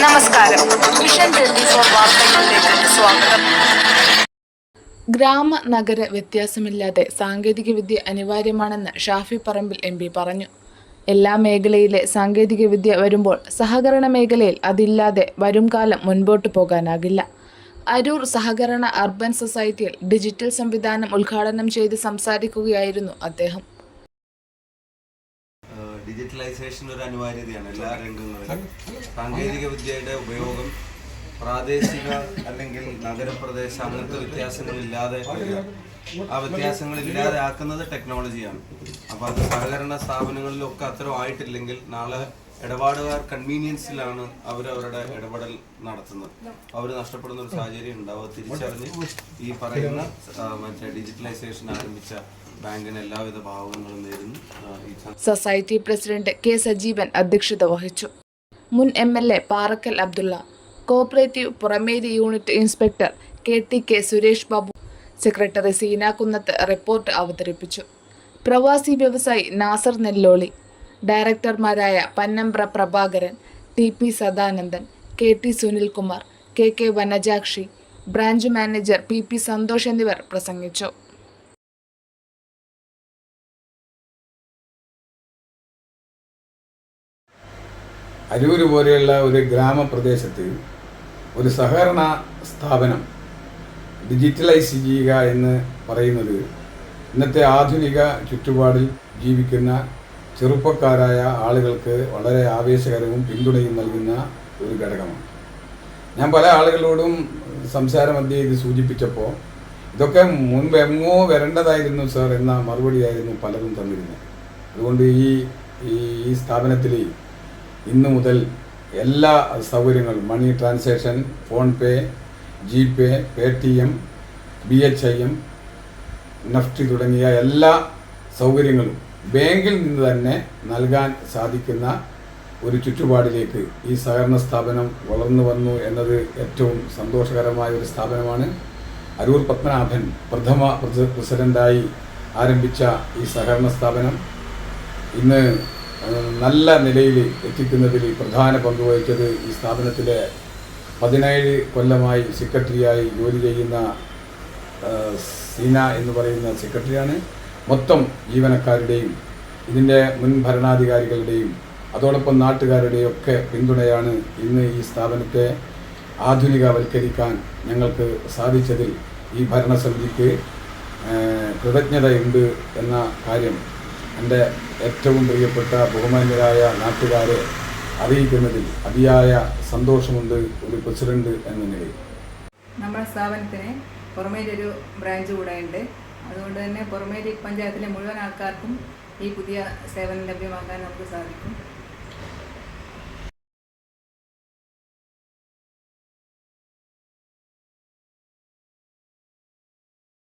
നമസ്കാരം. വിഷൻ 24 വാർത്തകളിലേക്ക് സ്വാഗതം. ഗ്രാമ നഗര വ്യത്യാസമില്ലാതെ സാങ്കേതികവിദ്യ അനിവാര്യമാണെന്ന് ഷാഫി പറമ്പിൽ MP പറഞ്ഞു. എല്ലാ മേഖലയിലെ സാങ്കേതികവിദ്യ വരുമ്പോൾ സഹകരണ മേഖലയിൽ അതില്ലാതെ വരും കാലം മുൻപോട്ട് പോകാനാകില്ല. അരൂർ സഹകരണ അർബൻ സൊസൈറ്റിയിൽ ഡിജിറ്റൽ സംവിധാനം ഉദ്ഘാടനം ചെയ്ത് സംസാരിക്കുകയായിരുന്നു അദ്ദേഹം. ഡിജിറ്റലൈസേഷൻ ഒരു അനിവാര്യതയാണ് എല്ലാ രംഗങ്ങളിലും. സാങ്കേതിക വിദ്യയുടെ ഉപയോഗം പ്രാദേശിക അല്ലെങ്കിൽ നഗരപ്രദേശ അങ്ങനത്തെ വ്യത്യാസങ്ങളില്ലാതെ ആ വ്യത്യാസങ്ങളില്ലാതെ ആക്കുന്നത് ടെക്നോളജിയാണ്. അപ്പോൾ അത് സഹകരണ സ്ഥാപനങ്ങളിലൊക്കെ അത്തരം ആയിട്ടില്ലെങ്കിൽ നാളെ ഇടപാടുകാർ കൺവീനിയൻസിലാണ് അവരവരുടെ ഇടപെടൽ നടത്തുന്നത്. അവർ നഷ്ടപ്പെടുന്ന ഒരു സാഹചര്യം ഉണ്ടാവും. തിരിച്ചറിഞ്ഞ് ഈ പറയുന്ന ഡിജിറ്റലൈസേഷൻ ആരംഭിച്ച ബാങ്കിന് എല്ലാവിധ ഭാവങ്ങളും നേരുന്നു. Society president K. സജീവൻ അധ്യക്ഷത വഹിച്ചു. മുൻ MLA Parakkal Abdulla, cooperative Purameri unit inspector KTK Suresh Babu, secretary Seena Kunnath report അവതരിപ്പിച്ചു. പ്രവാസി വ്യവസായി നാസർ നെല്ലോളി, ഡയറക്ടർമാരായ Pannambra Prabhakaran, TP Sadanandan, KT Sunilkumar, KK Vanajakshi, branch manager PP Santhosh എന്നിവർ പ്രസംഗിച്ചു. അരൂർ പോലെയുള്ള ഒരു ഗ്രാമപ്രദേശത്ത് ഒരു സഹകരണ സ്ഥാപനം ഡിജിറ്റലൈസ് ചെയ്യുക എന്ന് പറയുന്നത് ഇന്നത്തെ ആധുനിക ചുറ്റുപാടിൽ ജീവിക്കുന്ന ചെറുപ്പക്കാരായ ആളുകൾക്ക് വളരെ ആവേശകരവും പിന്തുണയും നൽകുന്ന ഒരു ഘടകമാണ്. ഞാൻ പല ആളുകളോടും സംസാരമധ്യേ ഇത് സൂചിപ്പിച്ചപ്പോൾ ഇതൊക്കെ മുൻപ് എങ്ങോ വരേണ്ടതായിരുന്നു സർ എന്ന മറുപടിയായിരുന്നു പലരും തന്നിരുന്നത്. അതുകൊണ്ട് ഈ സ്ഥാപനത്തിൽ ഇന്നു മുതൽ എല്ലാ സൗകര്യങ്ങളും money transaction, PhonePe, GPay, Paytm, BHIM, NEFT തുടങ്ങിയ എല്ലാ സൗകര്യങ്ങളും ബാങ്കിൽ നിന്ന് തന്നെ നൽകാൻ സാധിക്കുന്ന ഒരു ചുറ്റുപാടിലേക്ക് ഈ സഹകരണ സ്ഥാപനം വളർന്നു വന്നു എന്നത് ഏറ്റവും സന്തോഷകരമായ ഒരു സ്ഥാപനമാണ്. അരൂർ പത്മനാഭൻ പ്രഥമ പ്രസിഡൻ്റായി ആരംഭിച്ച ഈ സഹകരണ സ്ഥാപനം ഇന്ന് നല്ല നിലയിൽ എത്തിക്കുന്നതിൽ പ്രധാന പങ്ക് വഹിച്ചത് ഈ സ്ഥാപനത്തിലെ 17 കൊല്ലമായി സെക്രട്ടറിയായി ജോലി ചെയ്യുന്ന സീന എന്ന് പറയുന്ന സെക്രട്ടറിയാണ്. മൊത്തം ജീവനക്കാരുടെയും ഇതിൻ്റെ മുൻ ഭരണാധികാരികളുടെയും അതോടൊപ്പം നാട്ടുകാരുടെയും ഒക്കെ പിന്തുണയാണ് ഇന്ന് ഈ സ്ഥാപനത്തെ ആധുനികവൽക്കരിക്കാൻ ഞങ്ങൾക്ക് സാധിച്ചതിൽ ഈ ഭരണസമിതിക്ക് കൃതജ്ഞതയുണ്ട് എന്ന കാര്യം എൻ്റെ ഏറ്റവും പ്രിയപ്പെട്ട ബഹുമാന്യരായ നാട്ടുകാരെ അറിയിക്കുന്നതിൽ അതിയായ സന്തോഷമുണ്ട് ഒരു പ്രസിഡന്റ് എന്ന നിലയിൽ. നമ്മുടെ സ്ഥാപനത്തിന് പുറമേരി ഒരു ബ്രാഞ്ച് കൂടെ ഉണ്ട്. അതുകൊണ്ട് തന്നെ പുറമേരി പഞ്ചായത്തിലെ മുഴുവൻ ആൾക്കാർക്കും ഈ പുതിയ സേവനം ലഭ്യമാക്കാൻ നമുക്ക് സാധിക്കും.